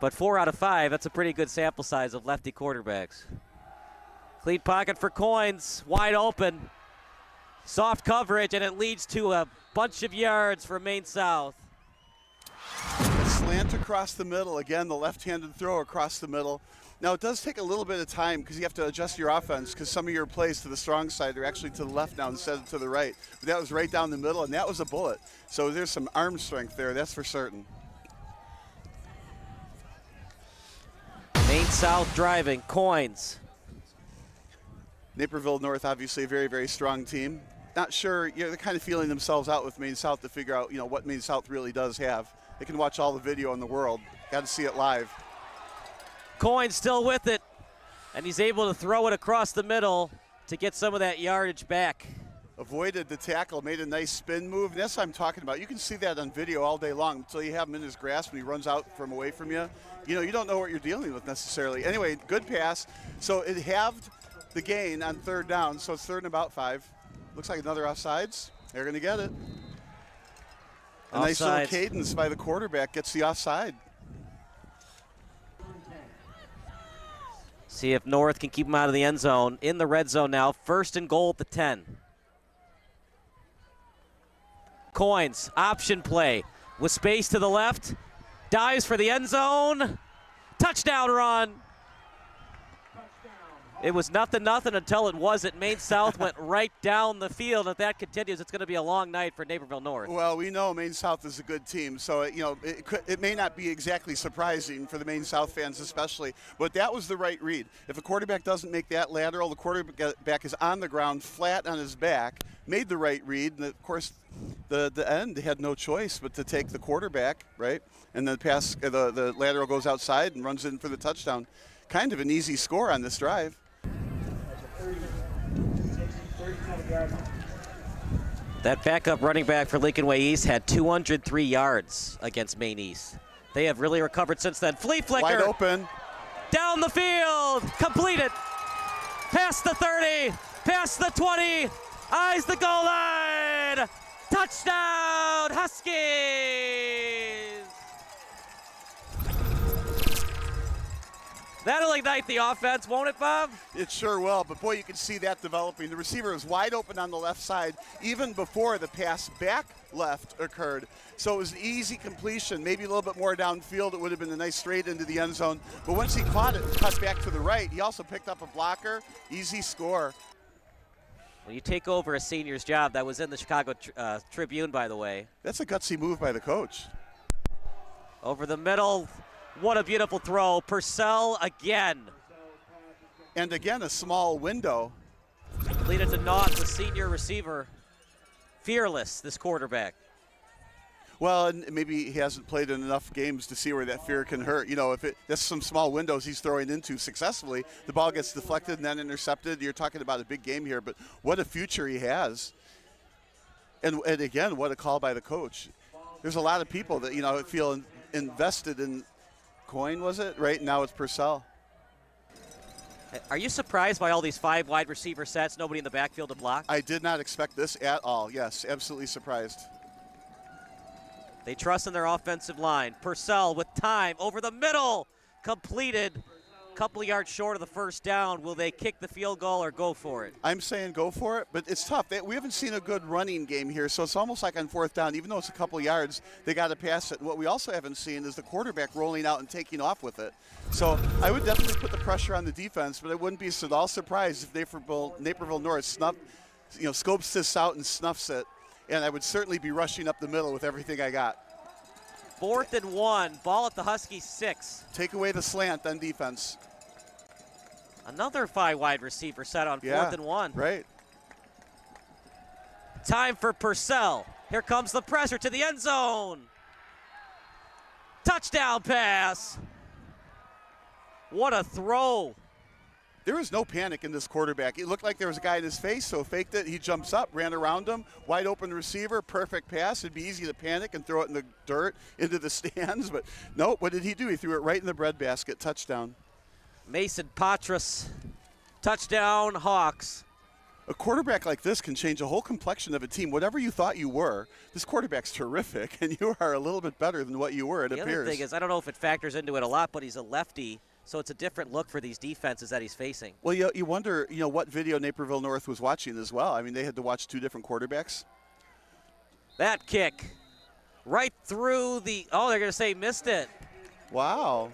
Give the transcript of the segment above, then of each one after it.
But 4 out of 5, that's a pretty good sample size of lefty quarterbacks. Clean pocket for Coins, wide open. Soft coverage, and it leads to a bunch of yards for Maine South. A slant across the middle. Again, the left-handed throw across the middle. Now, it does take a little bit of time because you have to adjust your offense because some of your plays to the strong side are actually to the left now instead of to the right. But that was right down the middle, and that was a bullet. So there's some arm strength there, that's for certain. Maine South driving, Coins. Naperville North, obviously a very, very strong team. Not sure, they're kind of feeling themselves out with Maine South to figure out, what Maine South really does have. They can watch all the video in the world. Got to see it live. Coins still with it, and he's able to throw it across the middle to get some of that yardage back. Avoided the tackle, made a nice spin move, and that's what I'm talking about. You can see that on video all day long until you have him in his grasp and he runs out from away from you. You don't know what you're dealing with necessarily. Anyway, good pass. So it halved the gain on 3rd down, so it's 3rd and about 5. Looks like another offsides. They're going to get it. A nice little cadence by the quarterback gets the offside. See if North can keep him out of the end zone. In the red zone now, 1st and goal at the 10. Coins, option play with space to the left. Dives for the end zone. Touchdown run. It was nothing until it wasn't. Maine South went right down the field. If that continues, it's going to be a long night for Naperville North. Well, we know Maine South is a good team, so it may not be exactly surprising for the Maine South fans especially, but that was the right read. If a quarterback doesn't make that lateral, the quarterback is on the ground, flat on his back, made the right read, and of course the end had no choice but to take the quarterback, right? And the pass, the lateral goes outside and runs in for the touchdown. Kind of an easy score on this drive. That backup running back for Lincoln Way East had 203 yards against Maine East. They have really recovered since then. Flea flicker. Wide open. Down the field. Completed. Past the 30. Past the 20. Eyes the goal line. Touchdown, Huskies. That'll ignite the offense, won't it, Bob? It sure will, but boy, you can see that developing. The receiver is wide open on the left side even before the pass back left occurred. So it was an easy completion, maybe a little bit more downfield. It would have been a nice straight into the end zone. But once he caught it, cut back to the right, he also picked up a blocker. Easy score. When you take over a senior's job, that was in the Chicago Tribune, by the way. That's a gutsy move by the coach. Over the middle. What a beautiful throw. Purcell again. And again, a small window. Lead it to Naught, the senior receiver. Fearless, this quarterback. Well, and maybe he hasn't played in enough games to see where that fear can hurt. If there's some small windows he's throwing into successfully, the ball gets deflected and then intercepted. You're talking about a big game here, but what a future he has. And again, what a call by the coach. There's a lot of people that, feel invested in Coin, was it? Right now it's Purcell. Are you surprised by all these 5 wide receiver sets, nobody in the backfield to block? I did not expect this at all. Yes, absolutely surprised. They trust in their offensive line. Purcell with time over the middle. Completed. Couple of yards short of the first down. Will they kick the field goal or go for it? I'm saying go for it, but it's tough. We haven't seen a good running game here, so it's almost like on 4th down. Even though it's a couple of yards, they got to pass it. And what we also haven't seen is the quarterback rolling out and taking off with it. So I would definitely put the pressure on the defense, but I wouldn't be at all surprised if Naperville North scopes this out and snuffs it. And I would certainly be rushing up the middle with everything I got. 4th and 1, ball at the Huskies 6. Take away the slant on defense. Another 5 wide receiver set on 4th and 1. Right. Time for Purcell. Here comes the pressure to the end zone. Touchdown pass. What a throw. There was no panic in this quarterback. It looked like there was a guy in his face, so faked it. He jumps up, ran around him, wide open receiver, perfect pass. It'd be easy to panic and throw it in the dirt into the stands, but no, what did he do? He threw it right in the breadbasket. Touchdown. Mason Patras, touchdown Hawks. A quarterback like this can change the whole complexion of a team. Whatever you thought you were, this quarterback's terrific, and you are a little bit better than what you were, it appears. The other thing is, I don't know if it factors into it a lot, but he's a lefty, so it's a different look for these defenses that he's facing. Well, you wonder, what video Naperville North was watching as well. I mean, they had to watch two different quarterbacks. That kick right through the, oh, they're going to say missed it. Wow.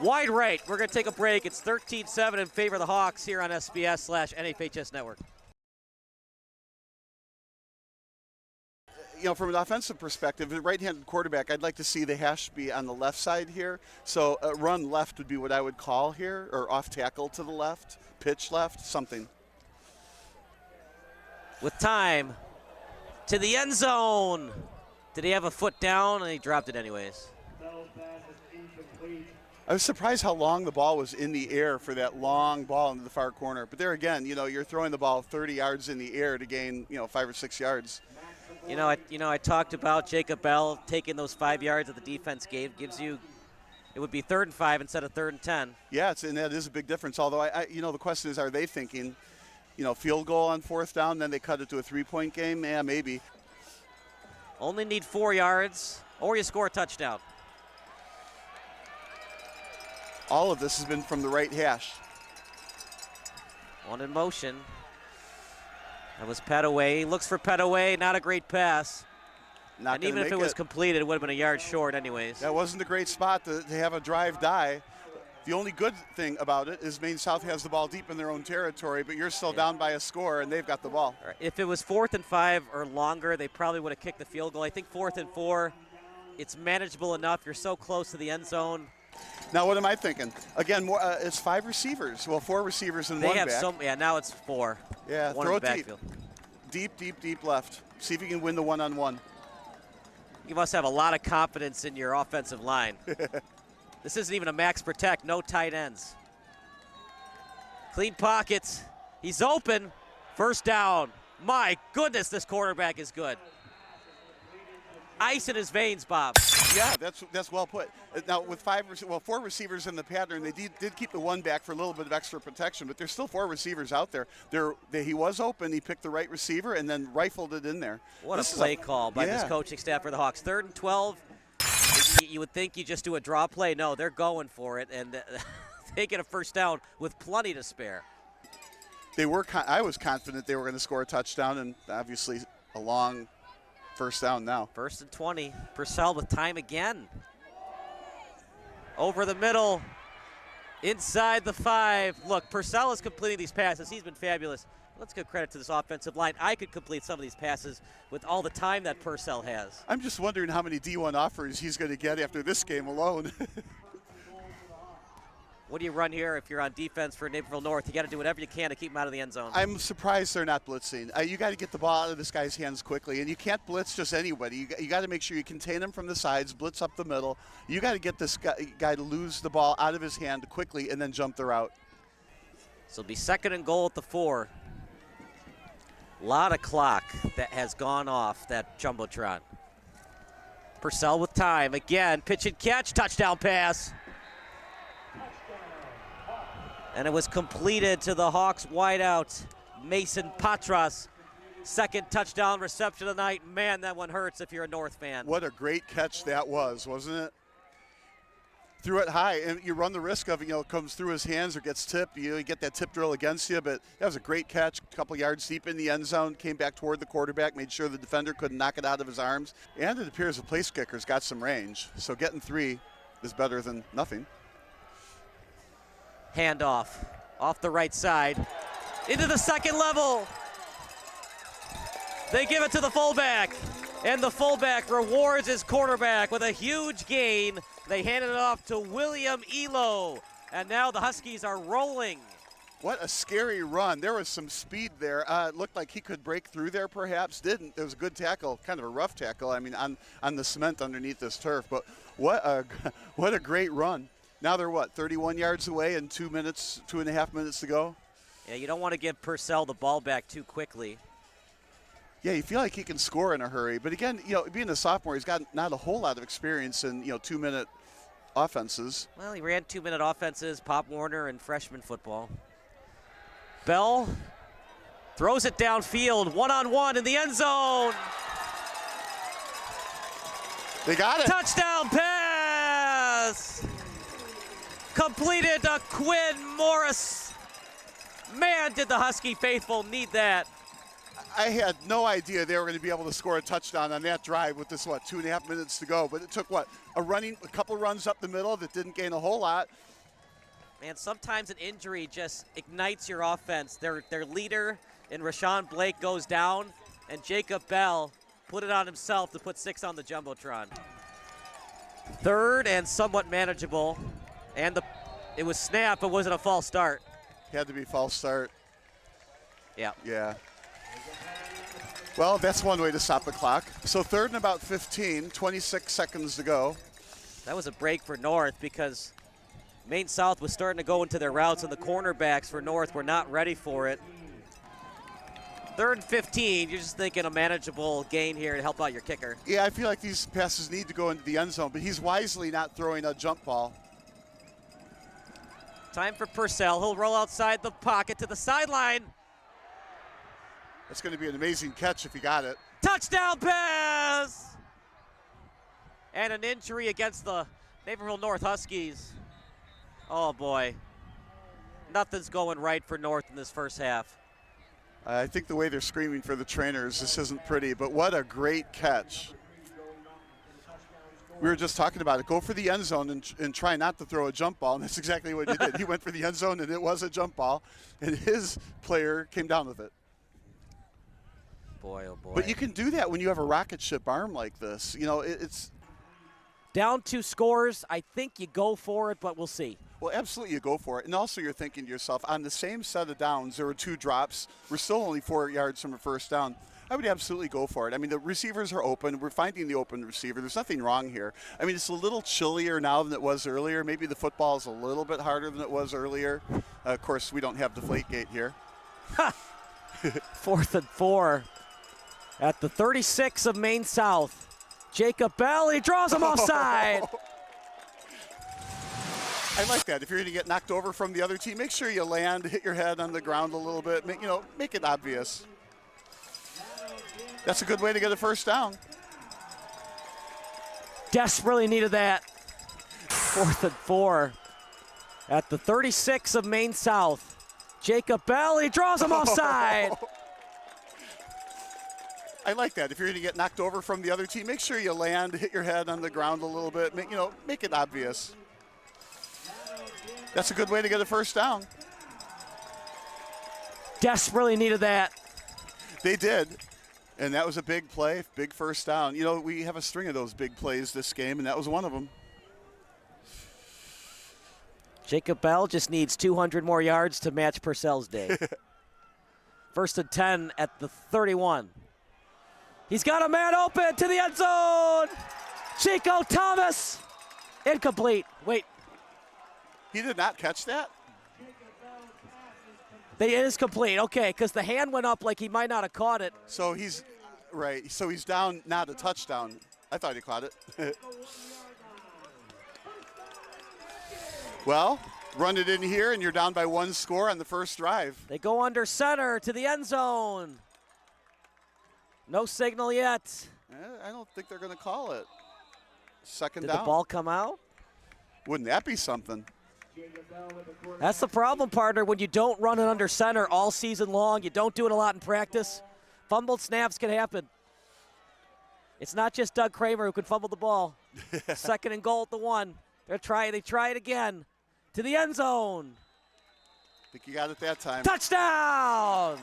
Wide right. We're going to take a break. It's 13-7 in favor of the Hawks here on SBS/NFHS Network. From an offensive perspective, the right-handed quarterback, I'd like to see the hash be on the left side here. So a run left would be what I would call here, or off tackle to the left, pitch left, something. With time to the end zone. Did he have a foot down? And he dropped it anyways. I was surprised how long the ball was in the air for that long ball into the far corner. But there again, you're throwing the ball 30 yards in the air to gain, 5 or 6 yards. I talked about Jacob Bell taking those 5 yards that the defense gave. It would be 3rd and 5 instead of 3rd and 10. Yeah, and that is a big difference. Although, the question is, are they thinking, field goal on 4th down, then they cut it to a 3-point game? Yeah, maybe. Only need 4 yards, or you score a touchdown. All of this has been from the right hash. One in motion. That was Petaway. Looks for Petaway. Not a great pass. Not and even if it was completed, it would have been a yard short anyways. That wasn't a great spot to have a drive die. The only good thing about it is Maine South has the ball deep in their own territory, but you're still down by a score, and they've got the ball. Right. If it was 4th and 5 or longer, they probably would have kicked the field goal. I think 4th and 4, it's manageable enough. You're so close to the end zone. Now, what am I thinking? Again, it's 5 receivers. Well, 4 receivers and one back. Now it's 4. Yeah, one throw in the it backfield. Deep left. See if you can win the one-on-one. You must have a lot of confidence in your offensive line. This isn't even a max protect, no tight ends. Clean pockets. He's open. 1st down. My goodness, this quarterback is good. Ice in his veins, Bob. Yeah, that's well put. Now, with 4 receivers in the pattern, they did keep the one back for a little bit of extra protection, but there's still 4 receivers out there. He was open. He picked the right receiver and then rifled it in there. What a play call by this coaching staff for the Hawks. 3rd and 12. You would think you just do a draw play. No, they're going for it, and they get a 1st down with plenty to spare. I was confident they were going to score a touchdown, and obviously a long 1st down now. 1st and 20. Purcell with time again. Over the middle, inside the 5. Look, Purcell is completing these passes. He's been fabulous. Let's give credit to this offensive line. I could complete some of these passes with all the time that Purcell has. I'm just wondering how many D1 offers he's going to get after this game alone. What do you run here if you're on defense for Naperville North? You got to do whatever you can to keep him out of the end zone. I'm surprised they're not blitzing. You got to get the ball out of this guy's hands quickly, and you can't blitz just anybody. You got to make sure you contain him from the sides, blitz up the middle. You got to get this guy to lose the ball out of his hand quickly and then jump the route. So it'll be 2nd and goal at the 4. A lot of clock that has gone off that Jumbotron. Purcell with time. Again, pitch and catch, touchdown pass. And it was completed to the Hawks wideout, Mason Patras. 2nd touchdown reception of the night. Man, that one hurts if you're a North fan. What a great catch that was, wasn't it? Threw it high, and you run the risk of it comes through his hands or gets tipped. You get that tip drill against you, but that was a great catch. A couple yards deep in the end zone, came back toward the quarterback, made sure the defender couldn't knock it out of his arms. And it appears the place kicker's got some range, so getting 3 is better than nothing. Handoff off the right side into the 2nd level. They give it to the fullback, and the fullback rewards his quarterback with a huge gain. They handed it off to William Elo, and now the Huskies are rolling. What a scary run. There was some speed there. It looked like he could break through there, perhaps. Didn't. It was a good tackle, kind of a rough tackle, on the cement underneath this turf. But what a great run. Now they're 31 yards away and 2.5 minutes to go? Yeah, you don't want to give Purcell the ball back too quickly. Yeah, you feel like he can score in a hurry. But again, being a sophomore, he's got not a whole lot of experience in, 2-minute offenses. Well, he ran 2-minute offenses, Pop Warner, and freshman football. Bell throws it downfield, one-on-one in the end zone. They got it. Touchdown pass! Completed to Quinn Morris. Man, did the Husky faithful need that. I had no idea they were going to be able to score a touchdown on that drive with this, 2.5 minutes to go. But it took, a couple runs up the middle that didn't gain a whole lot. Man, sometimes an injury just ignites your offense. Their leader in Rashawn Blake goes down, and Jacob Bell put it on himself to put 6 on the Jumbotron. Third and somewhat manageable. And it was snap, but wasn't a false start. Had to be false start. Yeah. Yeah. Well, that's one way to stop the clock. So third and about 15, 26 seconds to go. That was a break for North because Maine South was starting to go into their routes, and the cornerbacks for North were not ready for it. Third and 15, you're just thinking a manageable gain here to help out your kicker. Yeah, I feel like these passes need to go into the end zone, but he's wisely not throwing a jump ball. Time for Purcell. He'll roll outside the pocket to the sideline. That's going to be an amazing catch if he got it. Touchdown pass! And an injury against the Naperville North Huskies. Oh boy. Nothing's going right for North in this first half. I think the way they're screaming for the trainers, this isn't pretty, but what a great catch. We were just talking about it. Go for the end zone and try not to throw a jump ball, and that's exactly what he did. He went for the end zone, and it was a jump ball, and his player came down with it. Boy, oh boy. But you can do that when you have a rocket ship arm like this. You know, it's down 2 scores. I think you go for it, but we'll see. Well, absolutely you go for it. And also you're thinking to yourself, on the same set of downs, there were 2 drops. We're still only 4 yards from a first down. I would absolutely go for it. I mean, the receivers are open. We're finding the open receiver. There's nothing wrong here. I mean, it's a little chillier now than it was earlier. Maybe the football is a little bit harder than it was earlier. Of course, we don't have Deflategate here. 4th and 4 at the 36 of Maine South. Jacob Bell, he draws him offside. I like that. If you're going to get knocked over from the other team, make sure you land, hit your head on the ground a little bit. Make it obvious. That's a good way to get a first down. Desperately needed that. 4th and 4 at the 36 of Maine South. Jacob Bell, he draws him offside. I like that. If you're going to get knocked over from the other team, make sure you land, hit your head on the ground a little bit. Make it obvious. That's a good way to get a first down. Desperately needed that. They did. And that was a big play, big first down. We have a string of those big plays this game, and that was one of them. Jacob Bell just needs 200 more yards to match Purcell's day. 1st and 10 at the 31. He's got a man open to the end zone. Chico Thomas. Incomplete. Wait. He did not catch that? It is complete. Okay, because the hand went up like he might not have caught it. So he's right. So he's down, not a touchdown. I thought he caught it. Well, run it in here, and you're down by 1 score on the first drive. They go under center to the end zone. No signal yet. I don't think they're going to call it. Second Did down. the ball come out? Wouldn't that be something? That's the problem, partner, when you don't run it under center all season long. You don't do it a lot in practice. Fumbled snaps can happen. It's not just Doug Kramer who can fumble the ball. 2nd and goal at the 1. They try it again. To the end zone. I think you got it that time. Touchdown!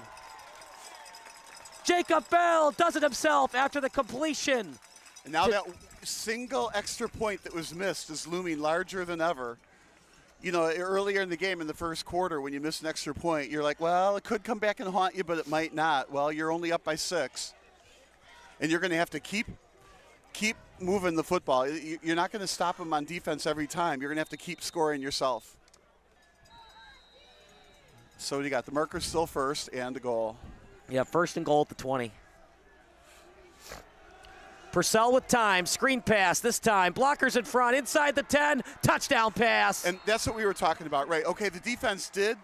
Jacob Bell does it himself after the completion. And now that single extra point that was missed is looming larger than ever. Earlier in the game in the first quarter when you miss an extra point, you're like, well, it could come back and haunt you, but it might not. Well, you're only up by 6. And you're going to have to keep moving the football. You're not going to stop them on defense every time. You're going to have to keep scoring yourself. So you got the marker still first and the goal. Yeah, 1st and goal at the 20. Purcell with time, screen pass this time. Blockers in front, inside the 10, touchdown pass. And that's what we were talking about, right? Okay, the defense did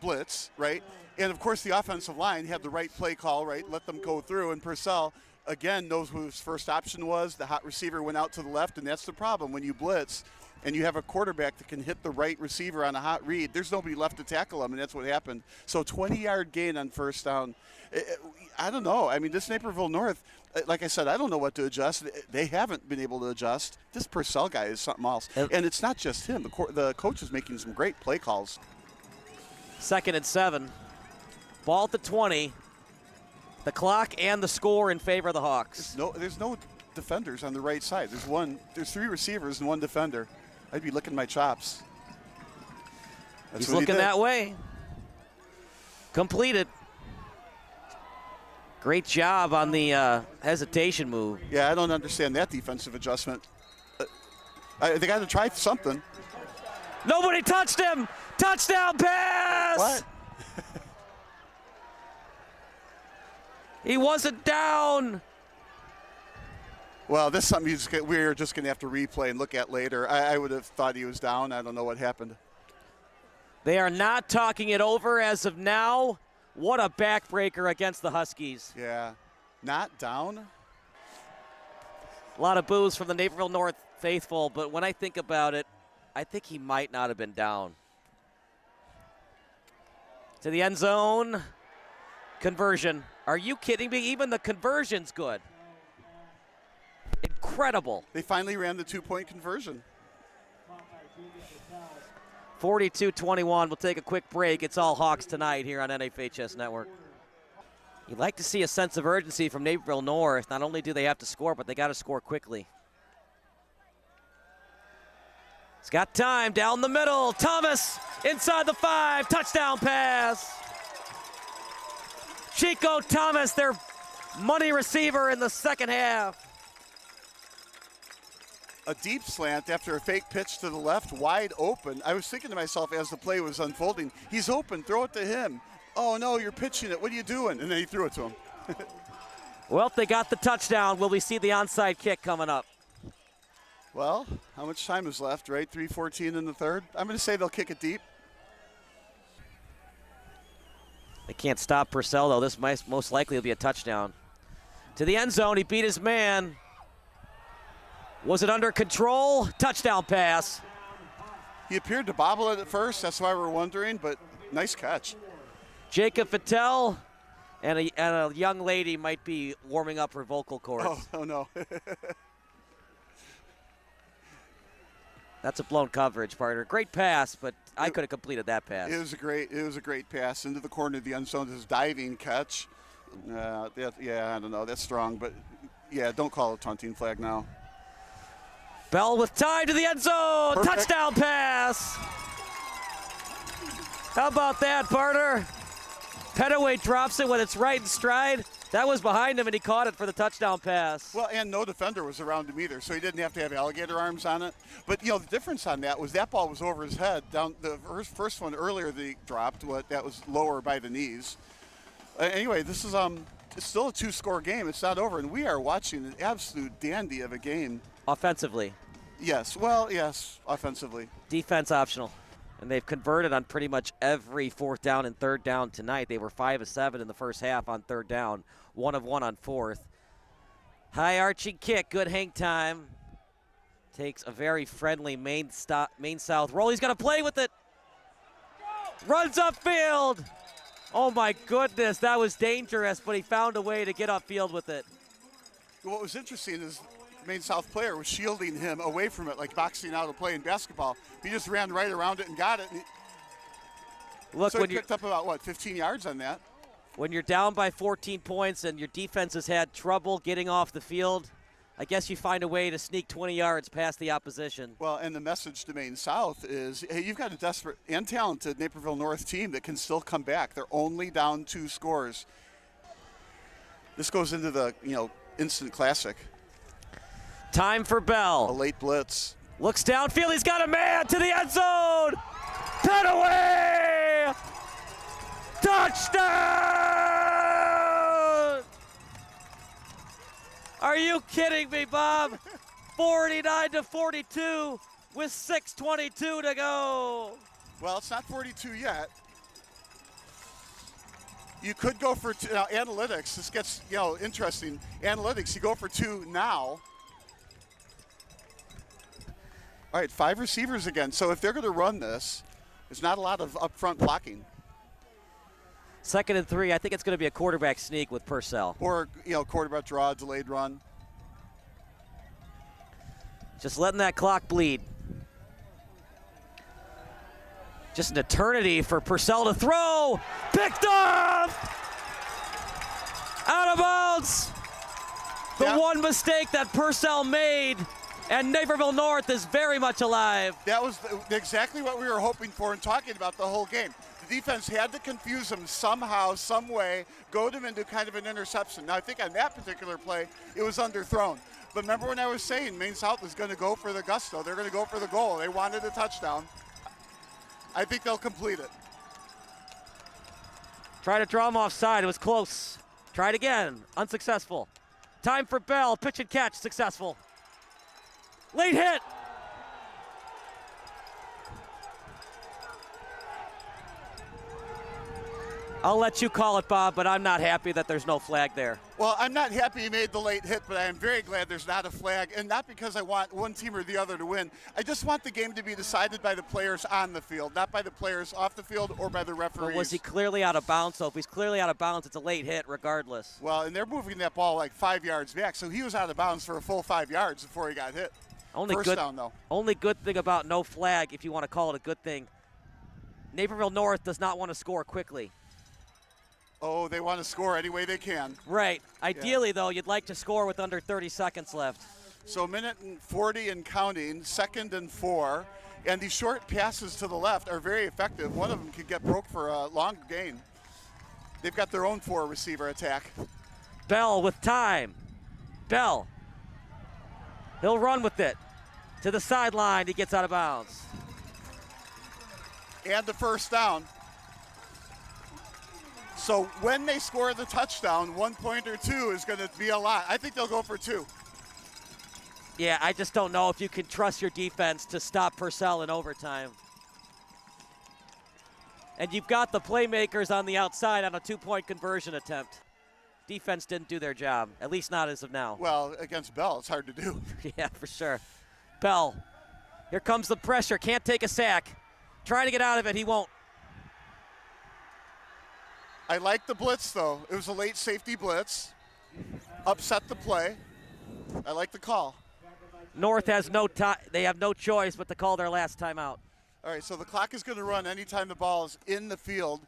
blitz, right? And, of course, the offensive line had the right play call, right, let them go through. And Purcell, again, knows who his first option was. The hot receiver went out to the left, and that's the problem. When you blitz and you have a quarterback that can hit the right receiver on a hot read, there's nobody left to tackle him, and that's what happened. So 20-yard gain on first down. I don't know. I mean, this Naperville North, like I said, I don't know what to adjust. They haven't been able to adjust. This Purcell guy is something else. And it's not just him. The coach is making some great play calls. 2nd and 7. Ball at the 20. The clock and the score in favor of the Hawks. There's no defenders on the right side. There's 3 receivers and 1 defender. I'd be licking my chops. He's looking that way. Completed. Great job on the hesitation move. Yeah, I don't understand that defensive adjustment. They got to try something. Nobody touched him. Touchdown pass. What? He wasn't down. Well, this is something we're just going to have to replay and look at later. I would have thought he was down. I don't know what happened. They are not talking it over as of now. What a backbreaker against the Huskies. Yeah, not down. A lot of boos from the Naperville North faithful, but when I think about it, I think he might not have been down. To the end zone. Conversion. Are you kidding me? Even the conversion's good. Incredible. They finally ran the 2-point conversion. 42-21. We'll take a quick break. It's all Hawks tonight here on NFHS Network. You'd like to see a sense of urgency from Naperville North. Not only do they have to score, but they got to score quickly. He's got time down the middle. Thomas inside the 5. Touchdown pass. Chico Thomas, their money receiver in the second half. A deep slant after a fake pitch to the left, wide open. I was thinking to myself as the play was unfolding, he's open, throw it to him. Oh, no, you're pitching it. What are you doing? And then he threw it to him. Well, they got the touchdown. Will we see the onside kick coming up? Well, how much time is left, right? 3:14 in the third. I'm going to say they'll kick it deep. They can't stop Purcell, though. This most likely will be a touchdown. To the end zone, he beat his man. Was it under control? Touchdown pass. He appeared to bobble it at first. That's why we're wondering, but nice catch. Jacob Fattel and a young lady might be warming up her vocal cords. Oh no. That's a blown coverage, partner. Great pass, but I could have completed that pass. It was a great pass into the corner of the end zone. This diving catch. I don't know. That's strong, but yeah, don't call it a taunting flag now. Bell with time to the end zone. Perfect. Touchdown pass. How about that, partner? Petaway drops it when it's right in stride. That was behind him, and he caught it for the touchdown pass. Well, and no defender was around him either, so he didn't have to have alligator arms on it. But, the difference on that was that ball was over his head. Down the first one earlier that he dropped, that was lower by the knees. Anyway, this is it's still a 2-score game. It's not over, and we are watching an absolute dandy of a game. Offensively. Yes, offensively. Defense optional. And they've converted on pretty much every 4th down and 3rd down tonight. They were 5 of 7 in the first half on 3rd down, 1 of 1 on 4th. High arching kick, good hang time. Takes a very friendly Maine South roll. He's going to play with it. Runs upfield. Oh my goodness, that was dangerous, but he found a way to get upfield with it. What was interesting is the Maine South player was shielding him away from it, like boxing out a play in basketball. He just ran right around it and got it. Look, so he picked up about, 15 yards on that? When you're down by 14 points and your defense has had trouble getting off the field, I guess you find a way to sneak 20 yards past the opposition. Well, and the message to Maine South is, hey, you've got a desperate and talented Naperville North team that can still come back. They're only down 2 scores. This goes into the, instant classic. Time for Bell. A late blitz. Looks downfield. He's got a man to the end zone. Petaway. Touchdown. Are you kidding me, Bob? 49-42 with 6:22 to go. Well, it's not 42 yet. You could go for two, now, analytics. This gets interesting. Analytics. You go for two now. All right, 5 receivers again. So if they're going to run this, there's not a lot of upfront blocking. 2nd and 3. I think it's going to be a quarterback sneak with Purcell. Or quarterback draw, delayed run. Just letting that clock bleed. Just an eternity for Purcell to throw. Picked off! Out of bounds! The one mistake that Purcell made, and Naperville North is very much alive. That was exactly what we were hoping for and talking about the whole game. The defense had to confuse them somehow, some way, goad them into kind of an interception. Now, I think on that particular play, it was underthrown. But remember when I was saying Maine South was going to go for the gusto. They're going to go for the goal. They wanted a touchdown. I think they'll complete it. Try to draw him offside. It was close. Tried again. Unsuccessful. Time for Bell. Pitch and catch. Successful. Late hit. I'll let you call it, Bob, but I'm not happy that there's no flag there. Well, I'm not happy he made the late hit, but I am very glad there's not a flag, and not because I want one team or the other to win. I just want the game to be decided by the players on the field, not by the players off the field or by the referees. But was he clearly out of bounds? So if he's clearly out of bounds, it's a late hit regardless. Well, and they're moving that ball like 5 yards back, so he was out of bounds for a full 5 yards before he got hit. First down, though. Only good thing about no flag, if you want to call it a good thing, Naperville North does not want to score quickly. Oh, they want to score any way they can. Right. Ideally, though, you'd like to score with under 30 seconds left. So 1:40 and counting, 2nd and 4. And these short passes to the left are very effective. One of them could get broke for a long gain. They've got their own 4 receiver attack. Bell with time. Bell. He'll run with it. To the sideline, he gets out of bounds. And the first down. So when they score the touchdown, 1 point or 2 is going to be a lot. I think they'll go for 2. Yeah, I just don't know if you can trust your defense to stop Purcell in overtime. And you've got the playmakers on the outside on a 2-point conversion attempt. Defense didn't do their job, at least not as of now. Well, against Bell, it's hard to do. Yeah, for sure. Bell, here comes the pressure. Can't take a sack. Trying to get out of it, he won't. I like the blitz, though. It was a late safety blitz. Upset the play. I like the call. North has no time. They have no choice but to call their last timeout. All right, so the clock is going to run anytime the ball is in the field.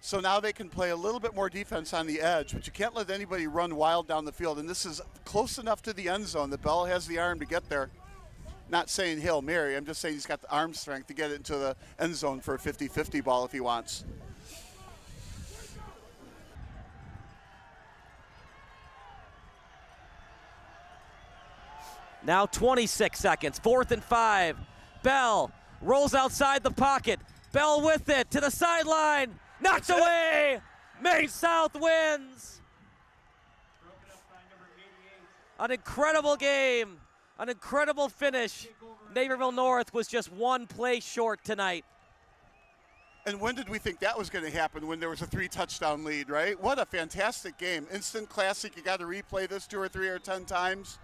So now they can play a little bit more defense on the edge, but you can't let anybody run wild down the field. And this is close enough to the end zone that Bell has the arm to get there. Not saying Hail Mary. I'm just saying he's got the arm strength to get it into the end zone for a 50-50 ball if he wants. Now 26 seconds, 4th and 5. Bell rolls outside the pocket. Bell with it to the sideline. Knocked away. Maine South wins. An incredible game. An incredible finish. Naperville North was just 1 play short tonight. And when did we think that was going to happen, when there was a 3-touchdown lead, right? What a fantastic game. Instant classic. You got to replay this 2 or 3 or 10 times.